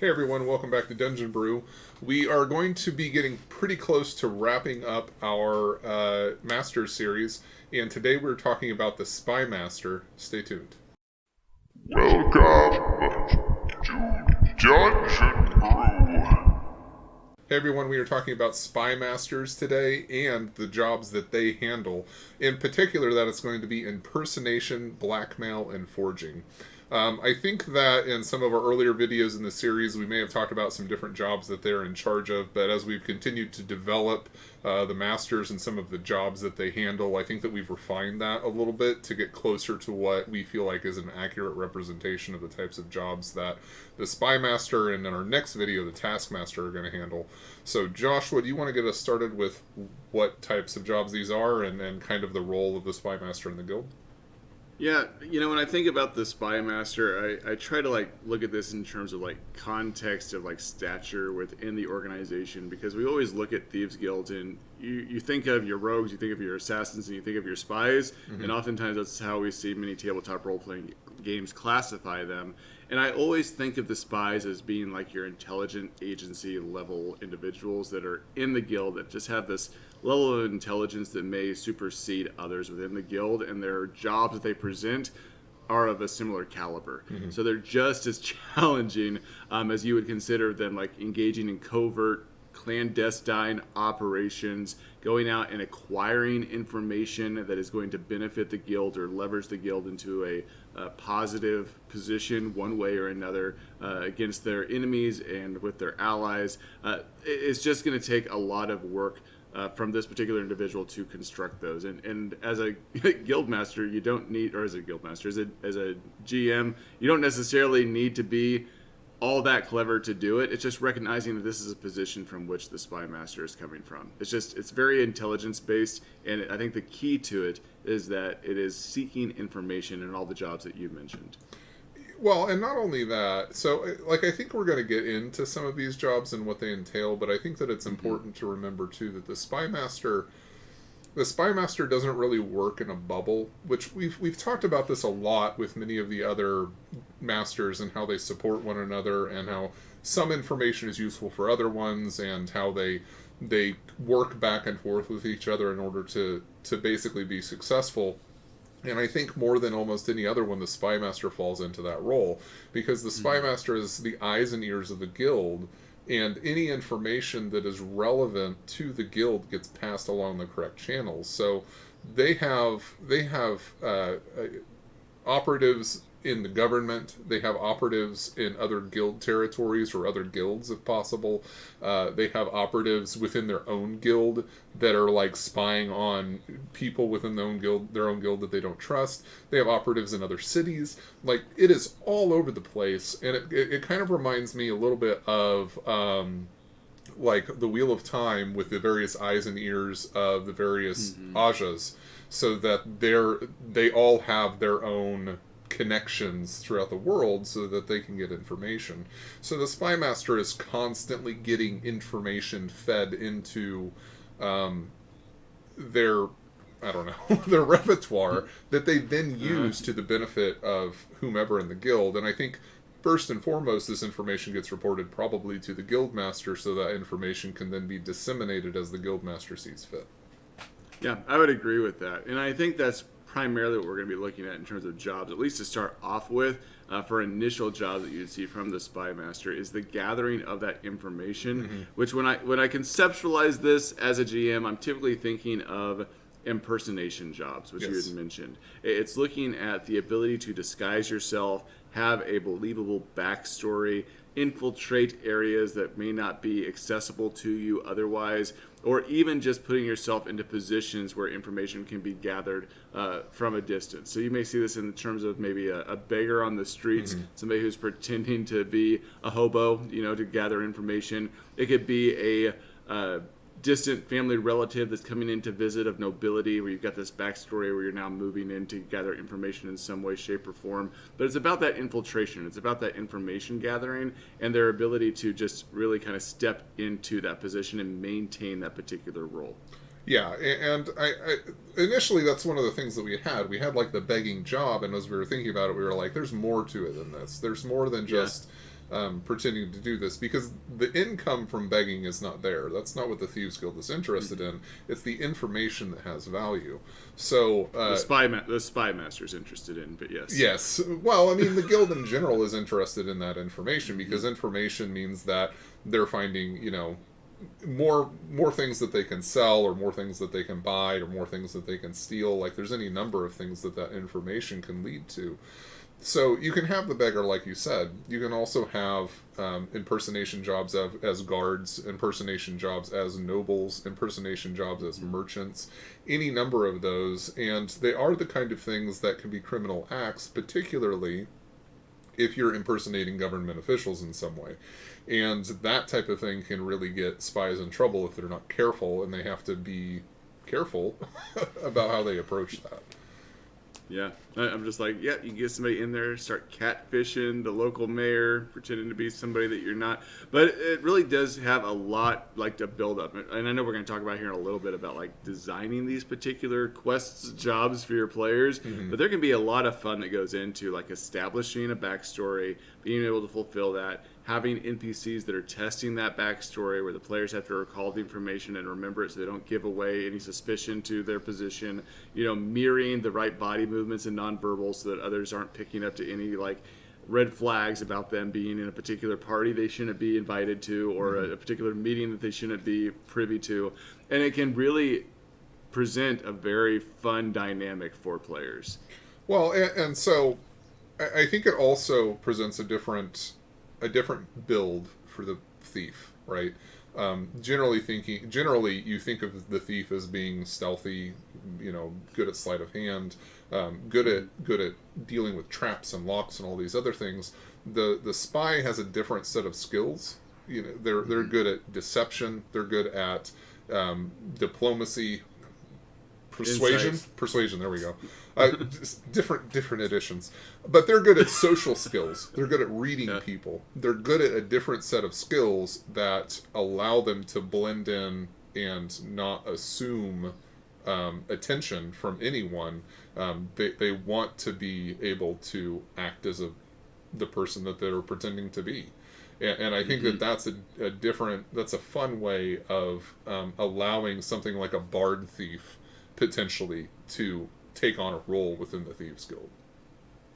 Hey everyone, welcome back to Dungeon Brew. We are going to be getting pretty close to wrapping up our Masters series, and today we're talking about the Spy Master. Stay tuned. Welcome to Dungeon Brew. Hey everyone, we are talking about Spy Masters today and the jobs that they handle. In particular, that it's going to be impersonation, blackmail, and forging. I think that in some of our earlier videos in the series, we may have talked about some different jobs that they're in charge of, but as we've continued to develop the Masters and some of the jobs that they handle, I think that we've refined that a little bit to get closer to what we feel like is an accurate representation of the types of jobs that the Spy Master and in our next video, the Taskmaster, are going to handle. So Joshua, do you want to get us started with what types of jobs these are and kind of the role of the Spy Master in the guild? Yeah, when I think about the Spy Master, I try to look at this in terms of context of stature within the organization, because we always look at Thieves Guilds and you think of your rogues, you think of your assassins, and you think of your spies, and oftentimes that's how we see many tabletop role-playing games classify them. And I always think of the spies as being your intelligent agency level individuals that are in the guild that just have this level of intelligence that may supersede others within the guild, and their jobs that they present are of a similar caliber. So they're just as challenging as you would consider them engaging in covert, clandestine operations, going out and acquiring information that is going to benefit the guild or leverage the guild into a positive position one way or another against their enemies and with their allies. It's just going to take a lot of work from this particular individual to construct those. And as a guild master, you don't need, or as a guild master, as a GM, you don't necessarily need to be all that clever to do it. It's just recognizing that this is a position from which the Spy Master is coming from. It's very intelligence based, and I think the key to it is that it is seeking information in all the jobs that you mentioned. Well, and not only that, so I think we're going to get into some of these jobs and what they entail, but I think that it's important to remember too that the Spy Master doesn't really work in a bubble, which we've talked about this a lot with many of the other masters and how they support one another and how some information is useful for other ones and how they work back and forth with each other in order to basically be successful. And I think more than almost any other one, the Spy Master falls into that role, because the Spy Master is the eyes and ears of the guild, and any information that is relevant to the guild gets passed along the correct channels. So they have operatives in the government, they have operatives in other guild territories or other guilds if possible. They have operatives within their own guild that are spying on people within their own guild that they don't trust. They have operatives in other cities. It is all over the place, and it kind of reminds me a little bit of the Wheel of Time with the various eyes and ears of the various 𝐥𝐤𝐤s, so that they all have their own connections throughout the world so that they can get information. So the Spy Master is constantly getting information fed into their their repertoire that they then use to the benefit of whomever in the guild. And I think first and foremost, this information gets reported probably to the guild master, so that information can then be disseminated as the guild master sees fit. Yeah, I would agree with that. And I think that's primarily what we're going to be looking at in terms of jobs, at least to start off with, for initial jobs that you'd see from the Spy Master, is the gathering of that information, which when I conceptualize this as a GM, I'm typically thinking of impersonation jobs, which you had mentioned. It's looking at the ability to disguise yourself, have a believable backstory, infiltrate areas that may not be accessible to you otherwise, or even just putting yourself into positions where information can be gathered from a distance. So you may see this in terms of maybe a beggar on the streets, somebody who's pretending to be a hobo, to gather information. It could be a distant family relative that's coming in to visit of nobility, where you've got this backstory where you're now moving in to gather information in some way, shape, or form. But it's about that infiltration. It's about that information gathering and their ability to just really kind of step into that position and maintain that particular role. Yeah, and I initially that's one of the things that we had. We had the begging job, and as we were thinking about it, we were like, there's more to it than this. There's more than just pretending to do this, because the income from begging is not there. That's not what the Thieves Guild is interested in. It's the information that has value. So the spy master's interested in, but yes. Yes. Well, I mean, the guild in general is interested in that information, because information means that they're finding, more things that they can sell, or more things that they can buy, or more things that they can steal. Like, there's any number of things that information can lead to. So you can have the beggar, like you said. You can also have impersonation jobs as guards, impersonation jobs as nobles, impersonation jobs as merchants, any number of those. And they are the kind of things that can be criminal acts, particularly if you're impersonating government officials in some way. And that type of thing can really get spies in trouble if they're not careful, and they have to be careful about how they approach that. Yeah, I'm just like, yeah, you get somebody in there, start catfishing the local mayor, pretending to be somebody that you're not. But it really does have a lot, like, to build up. And I know we're going to talk about here in a little bit about, like, designing these particular quests, jobs for your players. Mm-hmm. But there can be a lot of fun that goes into, like, establishing a backstory, being able to fulfill that, having NPCs that are testing that backstory, where the players have to recall the information and remember it so they don't give away any suspicion to their position, mirroring the right body movements and nonverbal so that others aren't picking up to any, like, red flags about them being in a particular party they shouldn't be invited to, or a particular meeting that they shouldn't be privy to. And it can really present a very fun dynamic for players. Well, and so I think it also presents a different build for the thief, right? Generally, you think of the thief as being stealthy, good at sleight of hand, good at dealing with traps and locks and all these other things. The spy has a different set of skills. They're good at deception. They're good at diplomacy. Persuasion. There we go. Just different editions, but they're good at social skills. They're good at reading people. They're good at a different set of skills that allow them to blend in and not assume attention from anyone. They want to be able to act as the person that they're pretending to be. And I think that's a fun way of allowing something like a bard thief potentially to take on a role within the Thieves Guild.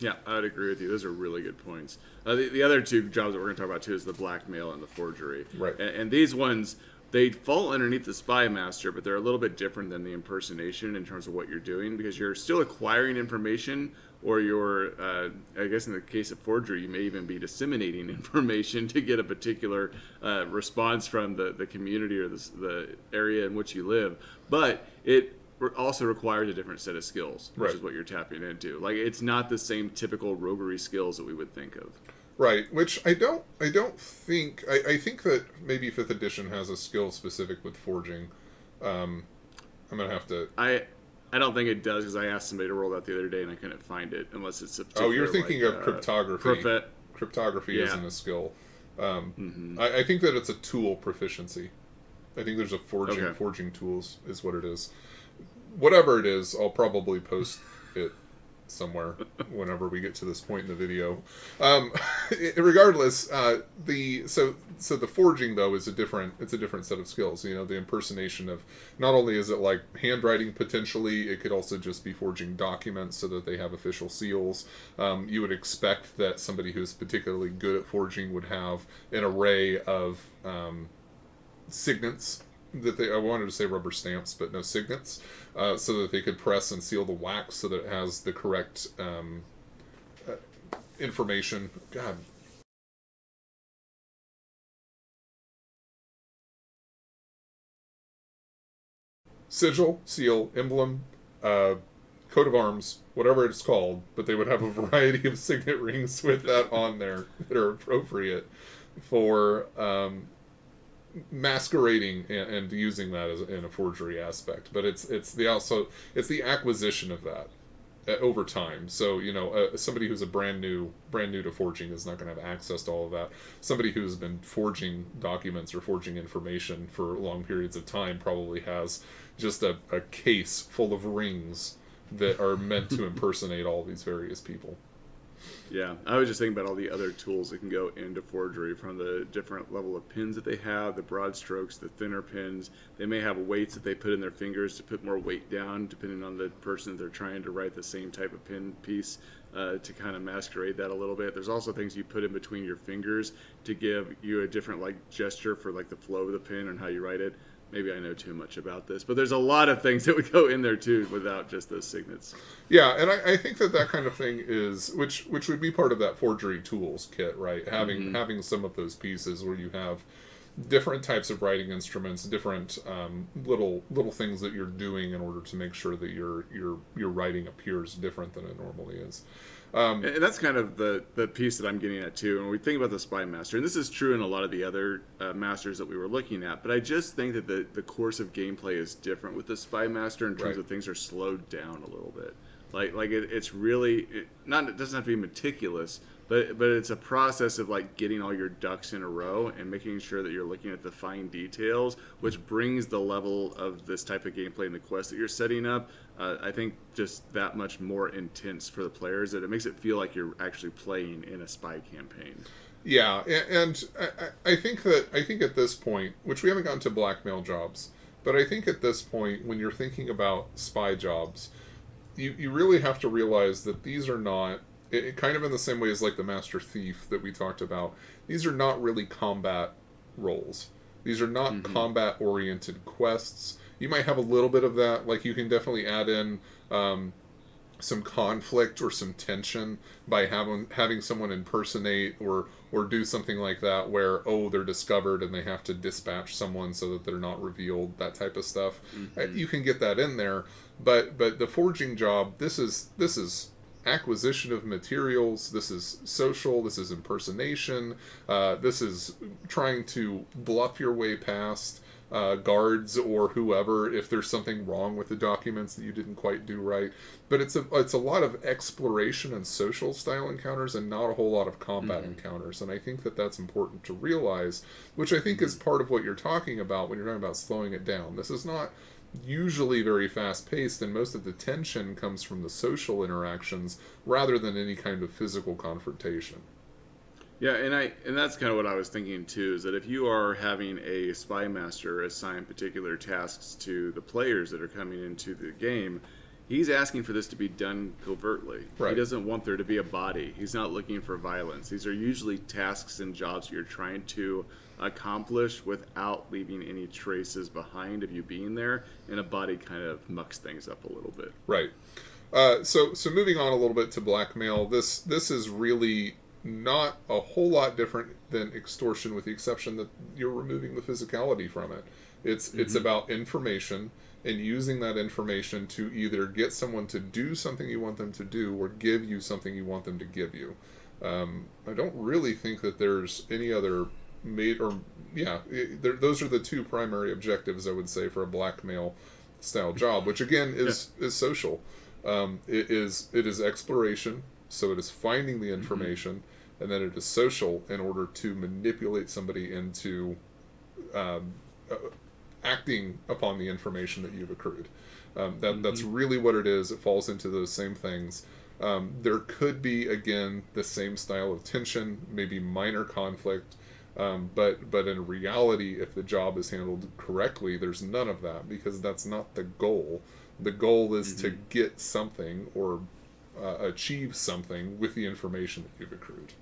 Yeah, I would agree with you. Those are really good points. The other two jobs that we're going to talk about too is the blackmail and the forgery. Right. And these ones, they fall underneath the spy master, but they're a little bit different than the impersonation in terms of what you're doing, because you're still acquiring information, or you're, I guess in the case of forgery, you may even be disseminating information to get a particular response from the community or the area in which you live. But it also requires a different set of skills, which is what you're tapping into. Like, it's not the same typical roguery skills that we would think of. Right, which I don't think... I think that maybe 5th edition has a skill specific with forging. I'm going to have to... I don't think it does, because I asked somebody to roll that the other day and I couldn't find it, unless it's a particular... Oh, you're thinking of cryptography. Cryptography isn't a skill. I think that it's a tool proficiency. I think there's a forging tools is what it is. Whatever it is, I'll probably post it somewhere whenever we get to this point in the video. Regardless, the forging though is a different set of skills. The impersonation of, not only is it like handwriting potentially, it could also just be forging documents so that they have official seals. You would expect that somebody who's particularly good at forging would have an array of signets that I wanted to say rubber stamps, but no, signets, so that they could press and seal the wax so that it has the correct information. God. Sigil, seal, emblem, coat of arms, whatever it's called, but they would have a variety of signet rings with that on there that are appropriate for masquerading and using that as in a forgery aspect. But it's the acquisition of that over time. So somebody who's a brand new to forging is not going to have access to all of that. Somebody who's been forging documents or forging information for long periods of time probably has just a case full of rings that are meant to impersonate all these various people. Yeah, I was just thinking about all the other tools that can go into Forgery, from the different level of pins that they have, the broad strokes, the thinner pins. They may have weights that they put in their fingers to put more weight down, depending on the person that they're trying to write the same type of pin piece, to kind of masquerade that a little bit. There's also things you put in between your fingers to give you a different like gesture for like the flow of the pin and how you write it. Maybe I know too much about this, but there's a lot of things that would go in there too without just those signets. Yeah, and I think that kind of thing is, which would be part of that Forgery tools kit, right? Having some of those pieces where you have different types of writing instruments, different little things that you're doing in order to make sure that your writing appears different than it normally is. And that's kind of the piece that I'm getting at too. And when we think about the Spy Master, and this is true in a lot of the other masters that we were looking at, but I just think that the course of gameplay is different with the Spy Master in terms of things are slowed down a little bit. It's really it doesn't have to be meticulous, but it's a process of like getting all your ducks in a row and making sure that you're looking at the fine details, which brings the level of this type of gameplay in the quest that you're setting up. I think just that much more intense for the players, that it makes it feel like you're actually playing in a spy campaign. Yeah, and I think at this point, which we haven't gotten to blackmail jobs, but I think at this point, when you're thinking about spy jobs, you really have to realize that these are not, kind of in the same way as like the Master Thief that we talked about, these are not really combat roles. These are not combat-oriented quests. You might have a little bit of that. Like, you can definitely add in some conflict or some tension by having someone impersonate or do something like that where, they're discovered and they have to dispatch someone so that they're not revealed, that type of stuff. You can get that in there. But the forging job, this is acquisition of materials, this is social, this is impersonation, this is trying to bluff your way past guards or whoever if there's something wrong with the documents that you didn't quite do right. But it's a lot of exploration and social style encounters and not a whole lot of combat encounters. And I think that's important to realize, which I think is part of what you're talking about when you're talking about slowing it down. This is not usually very fast-paced, and most of the tension comes from the social interactions rather than any kind of physical confrontation. Yeah, and that's kind of what I was thinking too, is that if you are having a spy master assign particular tasks to the players that are coming into the game, he's asking for this to be done covertly. Right. He doesn't want there to be a body. He's not looking for violence. These are usually tasks and jobs you're trying to accomplish without leaving any traces behind of you being there, and a body kind of mucks things up a little bit. Right. So moving on a little bit to blackmail, this is really not a whole lot different than extortion, with the exception that you're removing the physicality from it. It's about information and using that information to either get someone to do something you want them to do or give you something you want them to give you. I don't really think that there's any other those are the two primary objectives, I would say, for a blackmail style job, which again is social. It is exploration, so it is finding the information, and then it is social in order to manipulate somebody into acting upon the information that you've accrued. That's really what it is. It falls into those same things. There could be, again, the same style of tension, maybe minor conflict, but in reality, if the job is handled correctly, there's none of that, because that's not the goal. The goal is to get something or achieve something with the information that you've accrued.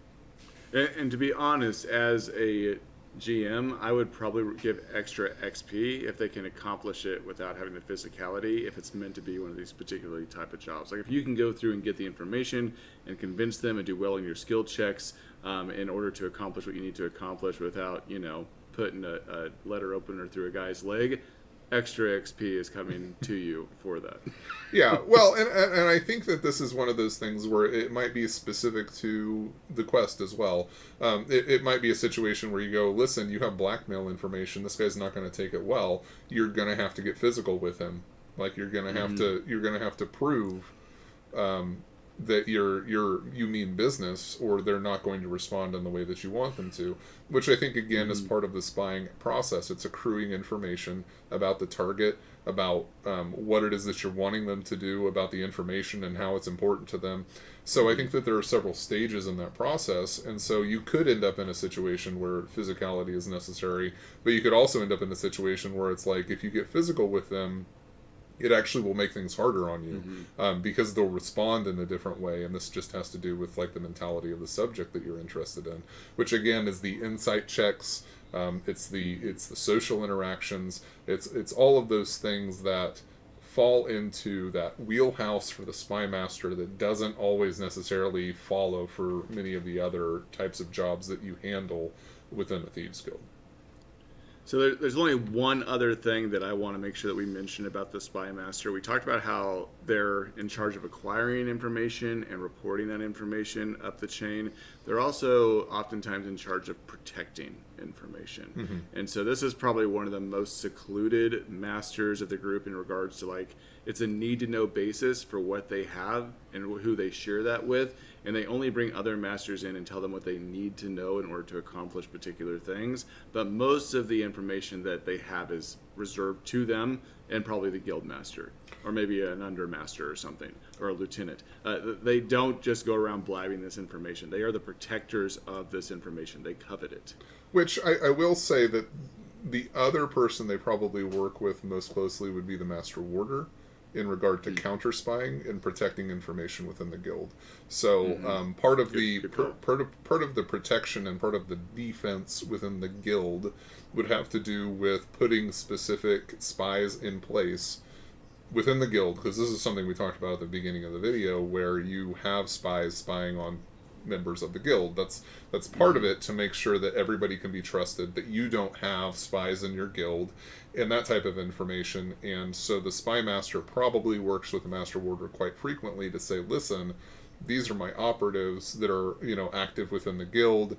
And to be honest, as a GM, I would probably give extra XP if they can accomplish it without having the physicality, if it's meant to be one of these particularly type of jobs. Like, if you can go through and get the information and convince them and do well in your skill checks in order to accomplish what you need to accomplish without, putting a letter opener through a guy's leg, extra XP is coming to you for that. Yeah, well, and I think that this is one of those things where it might be specific to the quest as well. It might be a situation where you go, listen, you have blackmail information. This guy's not going to take it well. You're going to have to get physical with him. Like, you're going to have to prove that you mean business, or they're not going to respond in the way that you want them to, which I think again is part of the spying process. It's accruing information about the target, about what it is that you're wanting them to do, about the information and how it's important to them. So I think that there are several stages in that process, and so you could end up in a situation where physicality is necessary, but you could also end up in a situation where it's like, if you get physical with them, it actually will make things harder on you, because they'll respond in a different way. And this just has to do with like the mentality of the subject that you're interested in, which again is the insight checks. It's the social interactions. It's all of those things that fall into that wheelhouse for the spy master that doesn't always necessarily follow for many of the other types of jobs that you handle within a Thieves Guild. So there's only one other thing that I want to make sure that we mention about the spy master. We talked about how they're in charge of acquiring information and reporting that information up the chain. They're also oftentimes in charge of protecting information. And so this is probably one of the most secluded masters of the group in regards to, like, it's a need to know basis for what they have and who they share that with. And they only bring other masters in and tell them what they need to know in order to accomplish particular things. But most of the information that they have is reserved to them and probably the guild master, or maybe an undermaster or something, or a lieutenant. They don't just go around blabbing this information. They are the protectors of this information. They covet it. Which I will say that the other person they probably work with most closely would be the Master Warder, in regard to counter spying and protecting information within the guild. So part of the protection and part of the defense within the guild would have to do with putting specific spies in place within the guild, because this is something we talked about at the beginning of the video, where you have spies spying on members of the guild. That's part of it, to make sure that everybody can be trusted, that you don't have spies in your guild and that type of information. And so the spy master probably works with the Master Warder quite frequently to say, listen, these are my operatives that are, active within the guild.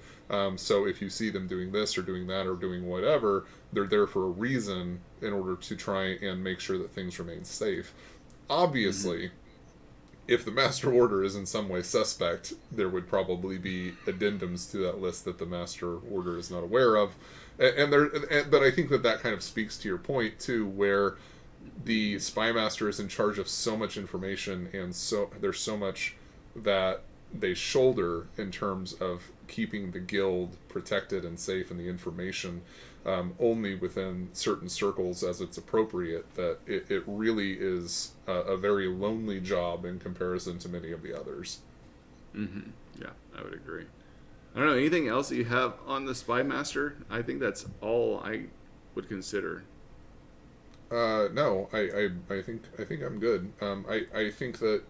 So if you see them doing this or doing that or doing whatever, they're there for a reason, in order to try and make sure that things remain safe. Obviously, if the Master Warder is in some way suspect, there would probably be addendums to that list that the Master Warder is not aware of. But I think that kind of speaks to your point too, where the spy master is in charge of so much information, and so there's so much that they shoulder in terms of keeping the guild protected and safe, and the information only within certain circles as it's appropriate, that it really is a very lonely job in comparison to many of the others. Yeah, I would agree. I don't know, anything else that you have on the spy master? I think that's all I would consider. No, I think I'm good. I think that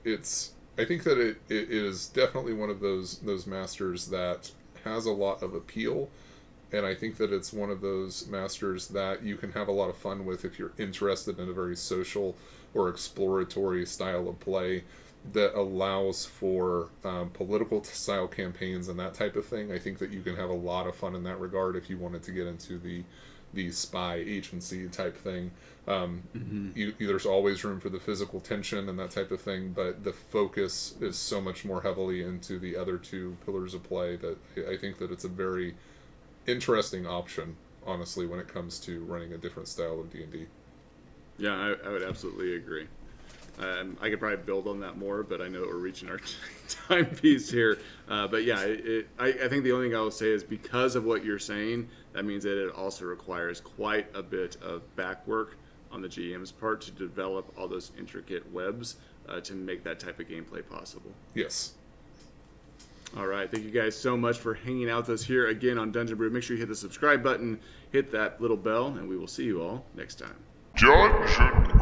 it is definitely one of those masters that has a lot of appeal, and I think that it's one of those masters that you can have a lot of fun with if you're interested in a very social or exploratory style of play that allows for political style campaigns and that type of thing. I think that you can have a lot of fun in that regard if you wanted to get into the spy agency type thing. There's always room for the physical tension and that type of thing, but the focus is so much more heavily into the other two pillars of play that I think that it's a very interesting option, honestly, when it comes to running a different style of D&D. Yeah, I would absolutely agree. I could probably build on that more, but I know that we're reaching our timepiece here. But yeah, I think the only thing I will say is, because of what you're saying, that means that it also requires quite a bit of back work on the GM's part to develop all those intricate webs to make that type of gameplay possible. Yes. All right, thank you guys so much for hanging out with us here again on Dungeon Brew. Make sure you hit the subscribe button, hit that little bell, and we will see you all next time. Dungeon